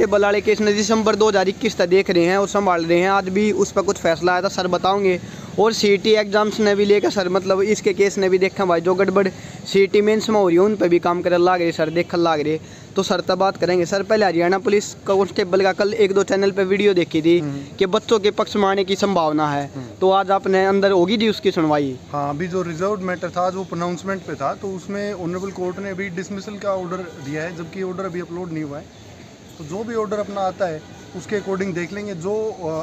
बलाले case ने दिसंबर 2021 तक देख रहे हैं और संभाल रहे हैं। आज भी उस पर कुछ फैसला आया था, सर बताओगे। और सीटी एग्जाम्स ने भी लेकर सर मतलब इसके केस ने भी देखा भाई, जो गड़बड़ सीटी मेंस में हो रही है उन पर भी काम करने लाग रहे सर, देखने लाग रहे। तो सर तब बात करेंगे सर। पहले हरियाणा पुलिस कांस्टेबल का कल 1-2 चैनल पे वीडियो देखी थी कि बच्चों के पक्ष में आने की संभावना है, तो आज आपने अंदर होगी जी उसकी सुनवाई? हाँ, अभी जो रिजर्व मैटर था जो प्रोनाउंसमेंट पे था, तो उसमें ऑनरेबल कोर्ट ने अभी डिसमिसल का ऑर्डर दिया है, जबकि ऑर्डर अभी अपलोड नहीं हुआ है। तो जो भी ऑर्डर अपना आता है उसके अकॉर्डिंग देख लेंगे। जो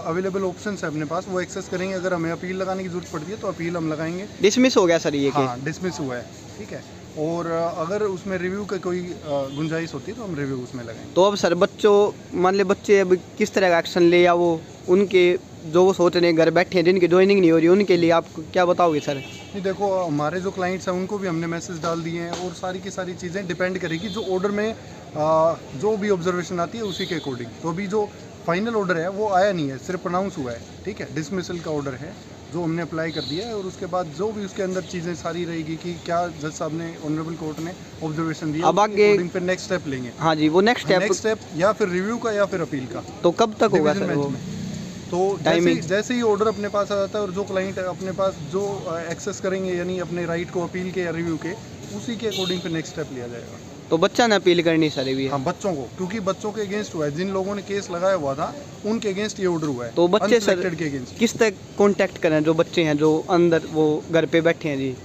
अवेलेबल ऑप्शंस है अपने पास वो एक्सेस करेंगे। अगर हमें अपील लगाने की जरूरत पड़ती है तो अपील हम लगाएंगे। डिसमिस हो गया सर ये? हाँ, डिसमिस हुआ है, ठीक है। और अगर उसमें रिव्यू का कोई गुंजाइश होती है तो हम रिव्यू उसमें लगाएंगे। तो अब सर बच्चों मान ले बच्चे अब किस तरह का एक्शन ले, या वो उनके जो वो सोच रहे हैं घर बैठे हैं जिनकी ज्वाइनिंग नहीं हो रही, उनके लिए आप क्या बताओगे सर? नहीं, देखो हमारे जो क्लाइंट्स हैं उनको भी हमने मैसेज डाल दिए हैं और सारी की सारी चीज़ें डिपेंड करेगी जो ऑर्डर में जो भी ऑब्जर्वेशन आती है उसी के अकॉर्डिंग। तो अभी जो फाइनल ऑर्डर है वो आया नहीं है, सिर्फ प्रोनाउंस हुआ है, ठीक है। डिसमिसल का ऑर्डर है जो हमने अप्लाई कर दिया है, और उसके बाद जो भी उसके अंदर चीज़ें सारी रहेगी कि क्या जज साहब ने ऑनरेबल कोर्ट ने ऑब्जर्वेशन दिया, अब आगे फिर नेक्स्ट स्टेप लेंगे। हाँ जी, वो नेक्स्ट स्टेप या फिर रिव्यू का या फिर अपील का। तो कब तक होगा सर वो? तो जैसे ही ऑर्डर अपने पास आ जाता है और जो क्लाइंट अपने पास जो एक्सेस करेंगे यानी अपने राइट को अपील के या रिव्यू के, उसी के अकॉर्डिंग फिर नेक्स्ट स्टेप लिया जाएगा। तो बच्चा ने अपील करनी सर भी? हाँ, बच्चों को, क्योंकि बच्चों के अगेंस्ट हुआ है, जिन लोगों ने केस लगाया हुआ था उनके अगेंस्ट ये ऑर्डर हुआ है। तो बच्चे सर के अगेंस्ट किस तक कांटेक्ट करें जो बच्चे हैं जो अंदर वो घर पे बैठे हैं जी?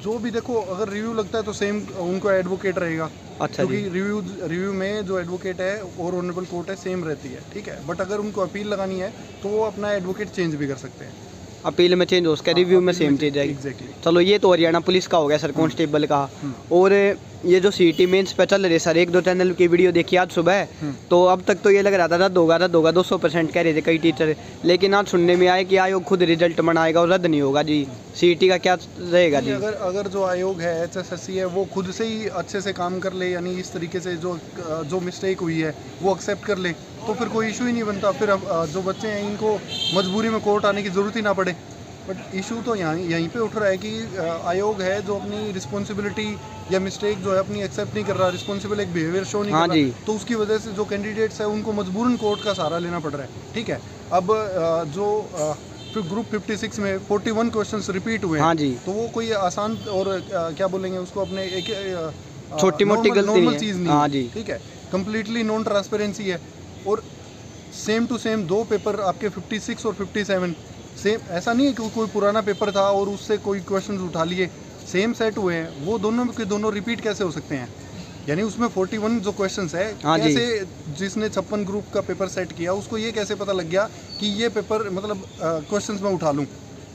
जो भी देखो, अगर रिव्यू लगता है तो सेम उनको एडवोकेट रहेगा। अच्छा, क्योंकि रिव्यू में जो एडवोकेट है और ऑनरेबल कोर्ट है सेम रहती है, ठीक है। बट अगर उनको अपील लगानी है तो वो अपना एडवोकेट चेंज भी कर सकते हैं। अपील में चेंज हो उसका, रिव्यू में सेम चीज जाएगी। एग्जैक्टली। चलो ये तो हरियाणा पुलिस का हो गया सर, कांस्टेबल का। और ये जो सीटी मेंस पे चल रहे सर, 1-2 चैनल की वीडियो देखी आज सुबह, तो अब तक तो ये लग रहा था रद्द होगा 200% कह रहे थे कई टीचर, लेकिन आज सुनने में आया कि आयोग खुद रिजल्ट बनाएगा और रद्द नहीं होगा जी। सीटी का क्या रहेगा जी? अगर जो आयोग है, HSSC है, वो खुद से ही अच्छे से काम कर ले, यानी इस तरीके से जो मिस्टेक हुई है वो एक्सेप्ट कर ले, तो फिर कोई इशू ही नहीं बनता। फिर जो बच्चे हैं इनको मजबूरी में कोर्ट आने की ज़रूरत ही ना पड़े। बट इशू तो यहीं पे उठ रहा है कि आयोग है जो अपनी रिस्पॉन्सिबिलिटी या मिस्टेक जो है अपनी एक्सेप्ट नहीं कर रहा, रिस्पॉन्सिबल एक बिहेवियर शो नहीं कर रहा, तो उसकी वजह से जो कैंडिडेट्स है उनको मजबूरन कोर्ट का सहारा लेना पड़ रहा है, ठीक है। अब फिर ग्रुप 56 में 41 क्वेश्चंस रिपीट हुए हैं। हाँ जी। तो वो कोई आसान और क्या बोलेंगे उसको, अपने एक छोटी मोटी गलती नॉर्मल चीज़ नहीं। हाँ जी, ठीक है, कम्प्लीटली नॉन ट्रांसपेरेंसी है। और सेम टू सेम 2 पेपर आपके 56 और 57 सेम, ऐसा नहीं है कि कोई पुराना पेपर था और उससे कोई क्वेश्चंस उठा लिए, सेम सेट हुए हैं। वो दोनों के दोनों रिपीट कैसे हो सकते हैं? यानी उसमें 41 जो क्वेश्चंस है, कैसे जिसने 56 ग्रुप का पेपर सेट किया उसको ये कैसे पता लग गया कि ये पेपर मतलब क्वेश्चंस मैं उठा लूँ?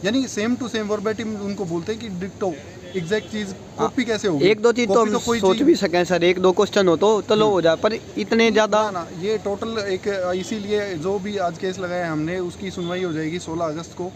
यानी सेम टू सेम वर्बेटिम उनको बोलते हैं कि डिक्टो एग्जैक्ट चीज कॉपी कैसे होगी? 1-2 चीज तो हम सोच भी सकें सर, 1-2 क्वेश्चन हो तो चलो हो जाए, पर इतने ज्यादा ना, ये टोटल एक, इसीलिए जो भी आज केस लगाया हमने उसकी सुनवाई हो जाएगी 16 अगस्त को,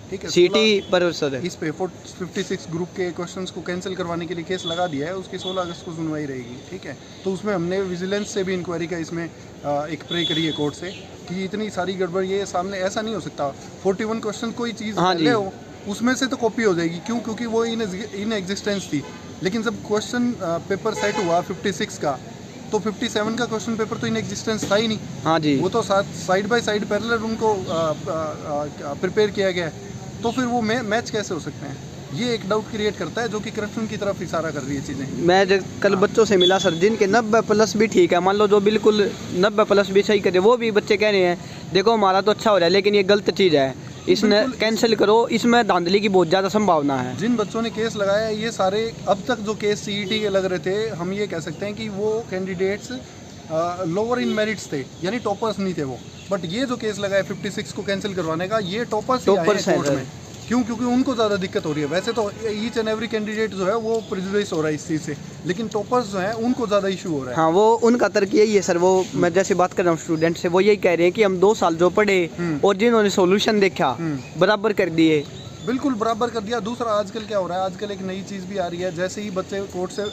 ठीक है। सीटी पर सर इस पे 56 ग्रुप के क्वेश्चंस को कैंसिल करवाने के लिए केस लगा दिया है, उसकी 16 अगस्त को सुनवाई रहेगी, ठीक है। तो उसमें हमने विजिलेंस से भी इंक्वायरी का इसमें एक प्रे करी है कोर्ट से कि इतनी सारी गड़बड़ ये सामने, ऐसा नहीं हो सकता 41 क्वेश्चन कोई चीज़ पहले हो उसमें से तो कॉपी हो जाएगी, क्यों? क्योंकि वो इन एग्जिस्टेंस थी। लेकिन जब क्वेश्चन पेपर सेट हुआ 56 का, तो 57 का क्वेश्चन पेपर तो इन एग्जिस्टेंस था ही नहीं। हाँ जी, वो तो साइड बाय साइड पैरेलल उनको प्रिपेयर किया गया है, तो फिर वो मैच कैसे हो सकते हैं? ये एक डाउट क्रिएट करता है जो कि करप्शन की तरफ इशारा कर रही है चीज़ें। मैं कल बच्चों से मिला सर, जिनके 90+ भी ठीक है, मान लो जो बिल्कुल 90+ भी सही करे, वो भी बच्चे कह रहे हैं देखो हमारा तो अच्छा हो रहा है लेकिन ये गलत चीज़ है, इसने कैंसिल करो, इसमें धांधली की बहुत ज़्यादा संभावना है। जिन बच्चों ने केस लगाया है ये सारे अब तक जो केस CET के लग रहे थे, हम ये कह सकते हैं कि वो कैंडिडेट्स लोअर इन मेरिट्स थे, यानी टॉपर्स नहीं थे वो। बट ये जो केस लगा है 56 को कैंसिल करवाने का, ये टॉपर्स हैं कोर्ट में। क्यों? क्योंकि उनको ज़्यादा दिक्कत हो रही है। वैसे तो ईच एंड एवरी कैंडिडेट जो है वो प्रेजुडिस हो रहा है इस चीज़ से, लेकिन टॉपर्स जो हैं उनको ज़्यादा इशू हो रहा है। हाँ, वो उनका तर्क यही है सर, वो मैं जैसे बात कर रहा हूँ स्टूडेंट से, वो यही कह रहे हैं कि हम 2 साल जो पढ़े और जिन्होंने सोल्यूशन देखा बराबर कर दिए। बिल्कुल बराबर कर दिया। दूसरा, आजकल क्या हो रहा है, आजकल एक नई चीज़ भी आ रही है, जैसे ही बच्चे कोर्ट से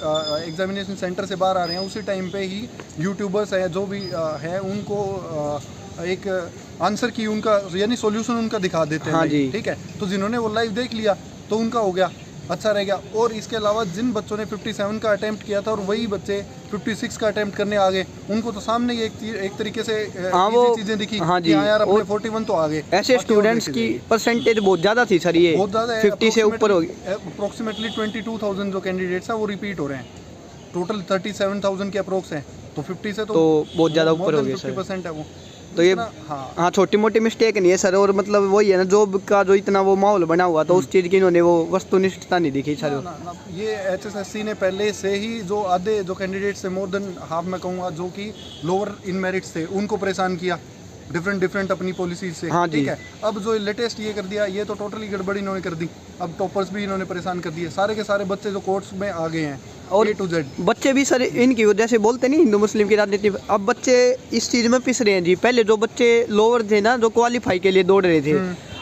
एग्जामिनेशन सेंटर से बाहर आ रहे हैं उसी टाइम पे ही यूट्यूबर्स हैं जो भी हैं उनको एक आंसर की उनका यानी सॉल्यूशन उनका दिखा देते हैं। हाँ जी, ठीक है। तो जिन्होंने वो लाइव देख लिया तो उनका हो गया, अच्छा रहेगा। और इसके अलावा जिन बच्चों ने 57 का अटैम्प्ट किया था और वही बच्चे 56 का अटैम्प्ट करने आ गए, उनको तो सामने ही एक तरीके से हाँ वो चीज़ें दिखी। हाँ जी, कि हाँ यार अपने और 41 तो आ गए। ऐसे बाकी और स्टूडेंट्स देखे की जाएंगे। परसेंटेज बहुत ज़्यादा थी सर, ये बहुत ज़्यादा है। 50 से ऊपर होगी। अप्रोक्सीमेटली 22,000 जो कैंडिडेट्स हैं वो रिपीट हो रहे हैं। टोटल 37,000 के अप्रोक्स हैं, तो 50 से तो बहुत ज़्यादा ऊपर हो गए सर। 50% है वो। तो ये हाँ हाँ छोटी मोटी मिस्टेक नहीं है सर। और मतलब वही है ना, जॉब का जो इतना वो माहौल बना हुआ था उस चीज़ की इन्होंने वो वस्तुनिष्ठता नहीं दिखी सर। ना, ये HSSC ने पहले से ही जो आधे जो कैंडिडेट्स थे, मोर देन हाफ मैं कहूँगा, जो कि लोअर इन मेरिट्स थे, उनको परेशान किया डिफरेंट अपनी पॉलिसीज से। हाँ जी। ठीक है, अब जो लेटेस्ट ये कर दिया, ये तो टोटली गड़बड़ी इन्होंने कर दी। अब टॉपर्स भी इन्होंने परेशान कर दिए, सारे के सारे बच्चे जो कोर्ट्स में आ गए हैं और A to Z। बच्चे भी सर इनकी वजह से बोलते नहीं हिंदू मुस्लिम की राजनीति, अब बच्चे इस चीज़ में पिस रहे हैं जी। पहले जो बच्चे लोअर थे ना, जो क्वालिफाई के लिए दौड़ रहे थे,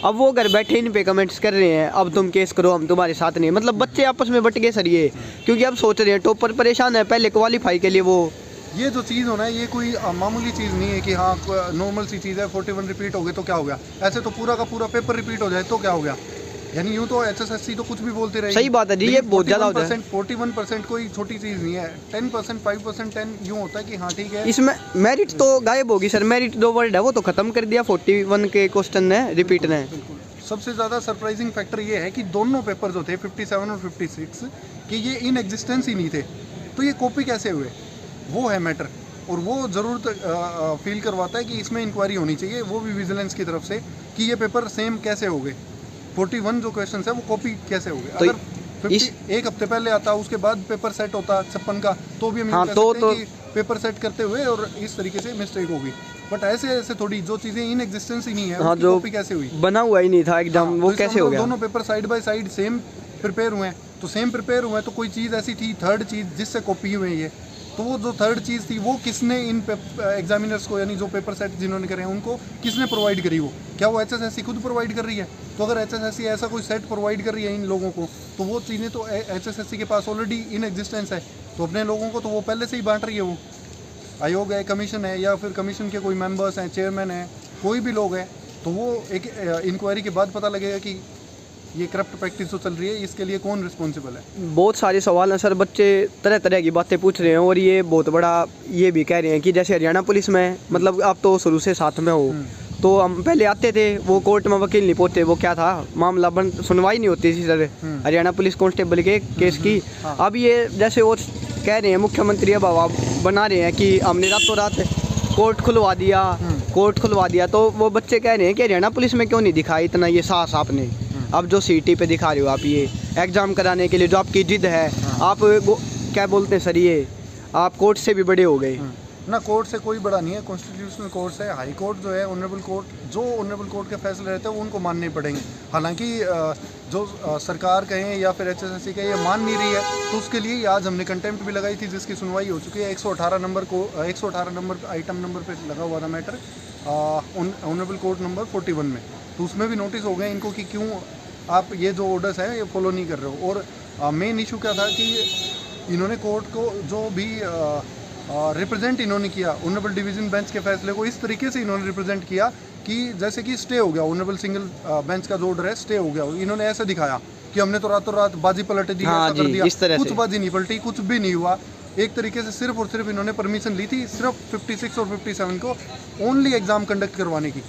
अब वो घर बैठे इन पे कमेंट्स कर रहे हैं, अब तुम केस करो हम तुम्हारे साथ नहीं। मतलब बच्चे आपस में बट गए सर ये, क्योंकि अब सोच रहे हैं टॉपर परेशान है, पहले क्वालिफाई के लिए वो। ये जो चीज़ होना है, ये कोई मामूली चीज़ नहीं है कि हाँ नॉर्मल सी चीज़ है। 41 रिपीट हो गए तो क्या हो गया? ऐसे तो पूरा का पूरा पेपर रिपीट हो जाए तो क्या हो गया? यानी यूँ तो HSSC तो कुछ भी बोलते रहे। सही बात है जी, ये बहुत ज़्यादा होता है। 41% कोई छोटी चीज़ नहीं है। 10%, 5%, 10 यूँ होता है कि हाँ ठीक है। इसमें मेरिट तो गायब होगी सर। मेरिट जो वर्ड है वो तो खत्म कर दिया 41 के क्वेश्चन ने, रिपीट ने। बिल्कुल। सबसे ज़्यादा सरप्राइजिंग फैक्टर ये है कि दोनों पेपर जो थे 57 और 56 कि ये इन एग्जिस्टेंस ही नहीं थे, तो ये कॉपी कैसे हुए, वो है मैटर। और वो ज़रूर फील करवाता है कि इसमें इंक्वायरी होनी चाहिए, वो भी विजिलेंस की तरफ से, कि ये पेपर सेम कैसे हो गए। 41 जो क्वेश्चन है वो कॉपी कैसे हो गए। तो अगर 50 एक हफ्ते पहले आता, उसके बाद पेपर सेट होता 56 का, तो भी हम हाँ, कह तो सकते हैं कि पेपर सेट करते हुए और इस तरीके से मिस्टेक होगी। बट ऐसे थोड़ी जो चीज़ें इन एग्जिस्टेंस ही नहीं है, हाँ, उसकी जो कॉपी कैसे हुई? बना हुआ ही नहीं था एग्जाम, हाँ, वो तो कैसे हो गया? दोनों paper side by side same prepare हुए हैं, तो सेम प्रिपेयर हुए हैं, तो कोई चीज़ ऐसी थी, थर्ड चीज़ जिससे कॉपी हुई है ये, तो वो जो थर्ड चीज़ थी वो किसने इन एग्जामिनर्स को, यानी जो पेपर सेट जिन्होंने करे हैं उनको किसने प्रोवाइड करी? वो क्या वो HSSC खुद प्रोवाइड कर रही है? तो अगर HSSC ऐसा कोई सेट प्रोवाइड कर रही है इन लोगों को, तो वो चीज़ें तो HSSC के पास ऑलरेडी इन एग्जिस्टेंस है, तो अपने लोगों को तो वो पहले से ही बांट रही है। वो आयोग है, कमीशन है, या फिर कमीशन के कोई मेंबर्स हैं, चेयरमैन हैं, कोई भी लोग हैं, तो वो एक इंक्वायरी के बाद पता लगेगा कि ये करप्ट प्रैक्टिस जो चल रही है, इसके लिए कौन रिस्पॉन्सिबल है। बहुत सारे सवाल हैं सर, बच्चे तरह तरह की बातें पूछ रहे हैं। और ये बहुत बड़ा ये भी कह रहे हैं कि जैसे हरियाणा पुलिस में, मतलब आप तो शुरू से साथ में हो, तो हम पहले आते थे, वो कोर्ट में वकील नहीं पहुंचते, वो क्या था मामला सुनवाई नहीं होती थी सर हरियाणा पुलिस कांस्टेबल के केस की। अब ये जैसे वो कह रहे हैं मुख्यमंत्री, अब बना रहे हैं कि हमने रातों रात कोर्ट खुलवा दिया, तो वो बच्चे कह रहे हैं कि हरियाणा पुलिस में क्यों नहीं दिखाया इतना ये साहस आपने। अब जो CT पे दिखा रहे हो आप, ये एग्ज़ाम कराने के लिए जो आपकी जिद है, आप क्या बोलते हैं सर, ये आप कोर्ट से भी बड़े हो गए ना। कोर्ट से कोई बड़ा नहीं है, कॉन्स्टिट्यूशनल कोर्ट है, हाई कोर्ट जो है, ऑनरेबल कोर्ट, जो ऑनरेबल कोर्ट के फैसले रहते हैं वो उनको मानने पड़ेंगे। हालांकि जो सरकार कहें या फिर HSSC कहें ये मान नहीं रही है, तो उसके लिए आज हमने कंटेम्प्ट भी लगाई थी, जिसकी सुनवाई हो चुकी है। 118 नंबर आइटम नंबर पे लगा हुआ था मैटर, ऑनरेबल कोर्ट नंबर 41 में, तो उसमें भी नोटिस हो गए इनको कि क्यों आप ये जो ऑर्डर्स हैं ये फॉलो नहीं कर रहे हो। और मेन इशू क्या था कि इन्होंने कोर्ट को जो भी रिप्रेजेंट इन्होंने किया, ऑनरेबल डिवीज़न बेंच के फैसले को इस तरीके से इन्होंने रिप्रेजेंट किया कि जैसे कि स्टे हो गया, ऑनरेबल सिंगल बेंच का जो ऑर्डर है स्टे हो गया। इन्होंने ऐसे दिखाया कि हमने तो रातों रात बाजी पलट दी, हाँ ऐसा कर दिया। इस तरह कुछ से बाजी नहीं पलटी, कुछ भी नहीं हुआ। एक तरीके से सिर्फ और सिर्फ इन्होंने परमिशन ली थी सिर्फ 56 और 57 को ओनली एग्ज़ाम कंडक्ट करवाने की।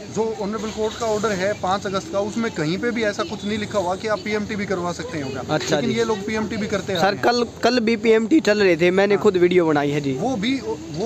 जो ऑनरेबल कोर्ट का ऑर्डर है 5 अगस्त का, उसमें कहीं पे भी ऐसा कुछ नहीं लिखा हुआ कि आप PMT भी करवा सकते हैं। अच्छा, लेकिन ये लोग PMT भी करते हैं सर। कल भी PMT चल रहे थे, मैंने खुद वीडियो बनाई है जी। वो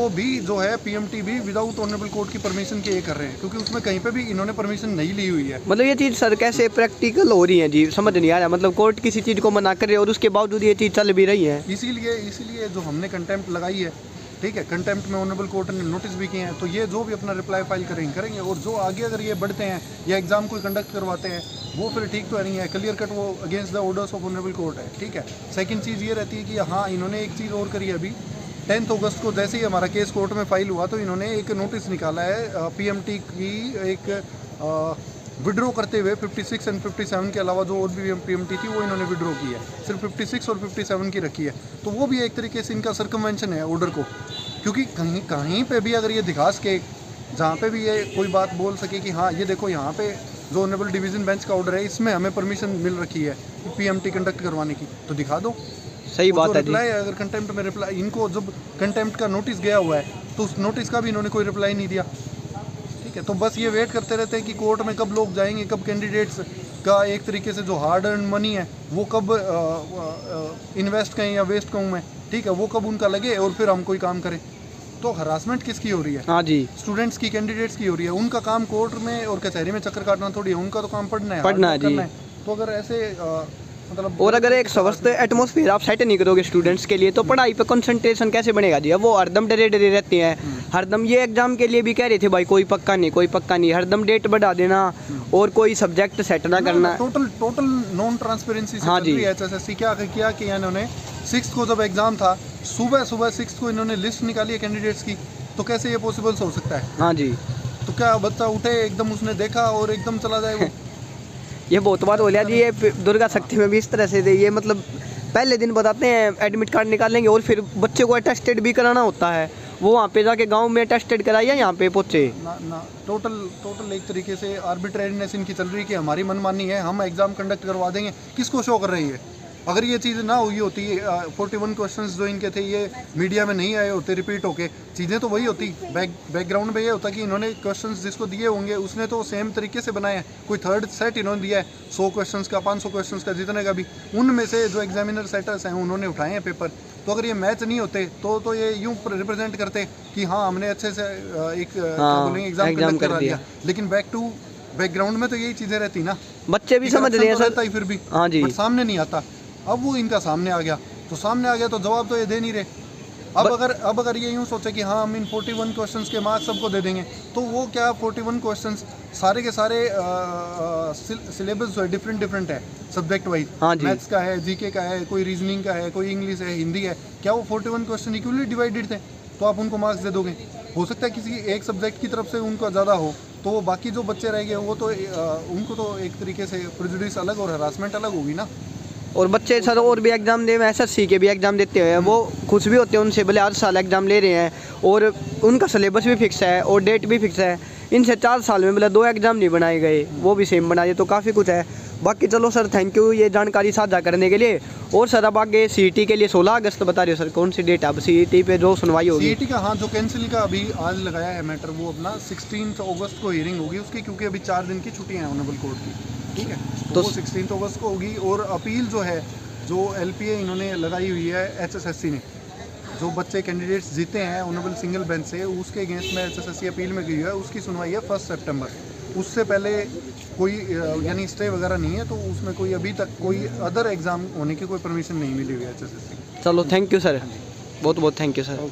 भी जो है PMT भी विदाउट ऑनरेबल कोर्ट की परमिशन के ये कर रहे हैं, क्योंकि उसमें कहीं पे भी इन्होंने परमिशन नहीं ली हुई है। मतलब ये चीज़ सर कैसे प्रैक्टिकल हो रही है जी, समझ नहीं आ रहा। मतलब कोर्ट किसी चीज़ को मना कर रहे और उसके बावजूद ये चीज़ चल भी रही है। इसीलिए जो हमने कंटेम्प्ट लगाई है, ठीक है, कंटेम्प्ट में ऑनरेबल कोर्ट ने नोटिस भी किए हैं, तो ये जो भी अपना रिप्लाई फाइल करेंगे। और जो आगे अगर ये बढ़ते हैं या एग्जाम कोई कंडक्ट करवाते हैं, वो फिर ठीक तो नहीं है, क्लियर कट वो against the orders of honourable court है। ठीक है, सेकंड चीज़ ये रहती है कि हाँ, इन्होंने एक चीज़ और करी है। अभी 10 अगस्त को जैसे ही हमारा केस कोर्ट में फाइल हुआ, तो इन्होंने एक नोटिस निकाला है PMT की एक विड्रॉ करते हुए 56 और 57 के अलावा जो और भी PMT थी वो इन्होंने विड्रॉ की है, सिर्फ 56 और 57 की रखी है। तो वो भी एक तरीके से इनका सर्कमवेंशन है ऑर्डर को, क्योंकि कहीं पे भी अगर ये दिखा सके, जहाँ पे भी ये कोई बात बोल सके कि हाँ ये देखो यहाँ पे जो ऑनरेबल डिवीजन बेंच का ऑर्डर है, इसमें हमें परमिशन मिल रखी है पीएमटी कंडक्ट करवाने की, तो दिखा दो। सही बात है जी। रिप्लाई अगर कंटेम्प्ट में रिप्लाई, इनको जब कंटेम्प्ट का नोटिस गया हुआ है तो उस नोटिस का भी इन्होंने कोई रिप्लाई नहीं दिया। ठीक है, तो बस ये वेट करते रहते हैं कि कोर्ट में कब लोग जाएंगे, कब कैंडिडेट्स का एक तरीके से जो हार्ड अर्न मनी है वो कब इन्वेस्ट करें या वेस्ट कहूँ मैं, ठीक है, वो कब उनका लगे और फिर हम कोई काम करें। तो हरासमेंट किसकी हो रही है? हाँ जी, स्टूडेंट्स की, कैंडिडेट्स की हो रही है। उनका काम कोर्ट में और कचहरी में चक्कर काटना थोड़ी है, उनका तो काम पढ़ना है, पढ़ना है जी। तो अगर ऐसे मतलब, और अगर एक स्वस्थ एटमॉस्फेयर आप सेट नहीं करोगे स्टूडेंट्स के लिए तो पढ़ाई पे कंसंट्रेशन कैसे बनेगा जी। अब वो हरदम डरे डरे रहते हैं, हरदम ये एग्जाम के लिए भी कह रहे थे भाई कोई पक्का नहीं, कोई पक्का नहीं, हरदम डेट बढ़ा देना और कोई सब्जेक्ट सेट ना करना। Total non transparency. हाँ जी, HSSC क्या किया कि इन्होंने 6 को जब एग्जाम था, सुबह 6 को इन्होंने लिस्ट निकाली है कैंडिडेट्स की, तो कैसे ये पॉसिबल हो सकता है? हाँ जी, तो क्या बच्चा उठे एकदम, उसने देखा और एकदम चला जाए वो? ये बहुत बार हो लिया जी। ये दुर्गा शक्ति में भी इस तरह से ये मतलब पहले दिन बताते हैं एडमिट कार्ड निकालेंगे और फिर बच्चे को अटेस्टेड भी कराना होता है, वो वहाँ पे जाके गांव में अटेस्टेड कराइए, यहाँ पे पहुँचे ना टोटल एक तरीके से आर्बिट्रेरीनेस इनकी चल रही है कि हमारी मनमानी है, हम एग्जाम कंडक्ट करवा देंगे। किसको शो कर रही है? अगर ये चीज़ ना हुई होती, 41 क्वेश्चंस जो इनके थे ये मीडिया में नहीं आए होते रिपीट होके, चीज़ें तो वही होती। बैकग्राउंड में ये होता कि इन्होंने क्वेश्चंस जिसको दिए होंगे उसने तो सेम तरीके से बनाए हैं। कोई थर्ड सेट इन्होंने दिया है 100 क्वेश्चंस का, 500 क्वेश्चंस का, जितने का भी, उनमें से जो एग्जामिनर सेटर्स हैं उन्होंने उठाए हैं पेपर। तो अगर ये मैच नहीं होते तो ये यूँ रिप्रेजेंट करते कि हाँ हमने अच्छे से एक एग्जाम कंडक्ट करा दिया। लेकिन बैकग्राउंड में तो यही चीज़ें रहती ना, बच्चे भी समझ रहे हैं सर, फिर भी हाँ जी, सामने नहीं आता। अब वो इनका सामने आ गया तो जवाब तो ये दे नहीं रहे। अब अगर ये यूँ सोचे कि हाँ हम इन 41 क्वेश्चंस के मार्क्स सबको दे देंगे, तो वो क्या 41 क्वेश्चंस सारे के सारे सिलेबस जो है डिफरेंट है सब्जेक्ट वाइज। हाँ जी, मैथ्स का है, जीके का है, कोई रीजनिंग का है, कोई इंग्लिश है, हिंदी है, क्या वो 41 क्वेश्चन इक्वली डिवाइडेड थे तो आप उनको मार्क्स दे दोगे? हो सकता है किसी एक सब्जेक्ट की तरफ से उनका ज़्यादा हो, तो वो बाकी जो बच्चे रह गए वो तो उनको तो एक तरीके से प्रेजुडिस अलग और हरासमेंट अलग होगी ना। और बच्चे सर और भी एग्ज़ाम दे, SSC के भी एग्ज़ाम देते हैं, वो खुश भी होते हैं उनसे, भले हर साल एग्ज़ाम ले रहे हैं और उनका सिलेबस भी फिक्स है और डेट भी फिक्स है। इनसे 4 साल में भले 2 एग्ज़ाम नहीं बनाए गए, वो भी सेम बनाए, तो काफ़ी कुछ है। बाकी चलो सर, थैंक यू ये जानकारी साझा करने के लिए। और सर अब आगे CET के लिए 16 अगस्त बता रहे हो सर, कौन सी डेट है अब CET पे जो सुनवाई होगी? CET का हाँ, जो कैंसिल का अभी आज लगाया है मैटर, वो अपना 16 अगस्त को हियरिंग होगी उसकी, क्योंकि अभी 4 दिन की छुट्टियाँ हैं ऑनरेबल कोर्ट की। ठीक है, तो वो 16 अगस्त को होगी। और अपील जो है, जो LPA इन्होंने लगाई हुई है HSSC ने, जो बच्चे कैंडिडेट्स जीते हैं ऑनरेबल सिंगल बेंच से, उसके अगेंस्ट में HSSC अपील में गई है, उसकी सुनवाई है 1 सितंबर। उससे पहले कोई यानी स्टे वगैरह नहीं है, तो उसमें कोई अभी तक कोई अदर एग्ज़ाम होने की कोई परमिशन नहीं मिली हुई है HSSC। चलो थैंक यू सर, बहुत बहुत थैंक यू सर।